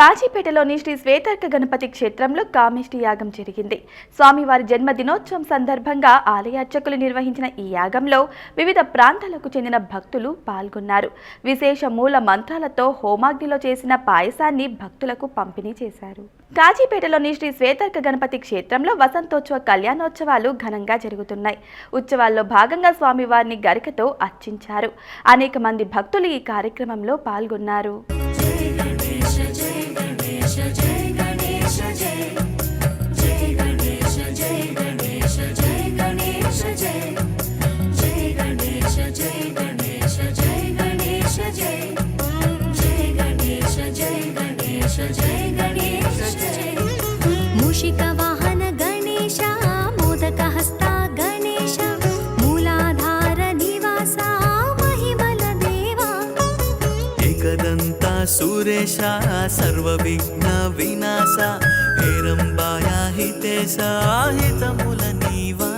కాజీపేటలోని శ్రీ శ్వేతర్క గణపతి క్షేత్రంలో కామిష్టి యాగం జరిగింది. స్వామివారి జన్మదినోత్సవం సందర్భంగా ఆలయ అర్చకులు నిర్వహించిన ఈ యాగంలో వివిధ ప్రాంతాలకు చెందిన భక్తులు పాల్గొన్నారు. విశేష మూల మంత్రాలతో హోమాగ్నిలో చేసిన పాయసాన్ని భక్తులకు పంపిణీ చేశారు. కాజీపేటలోని శ్రీ శ్వేతర్క గణపతి క్షేత్రంలో వసంతోత్సవ కళ్యాణోత్సవాలు ఘనంగా జరుగుతున్నాయి. ఉత్సవాల్లో భాగంగా స్వామివారిని గరికతో అర్చించారు. అనేక మంది భక్తులు ఈ కార్యక్రమంలో పాల్గొన్నారు. मूषिक वाहन गणेश मोदक हस्ता गणेश मूलाधार निवासा महिमल देवा एकदंता सुरेशा सर्व विघ्न विनाशा हेरंबाया हितेशा हितमूल निवासा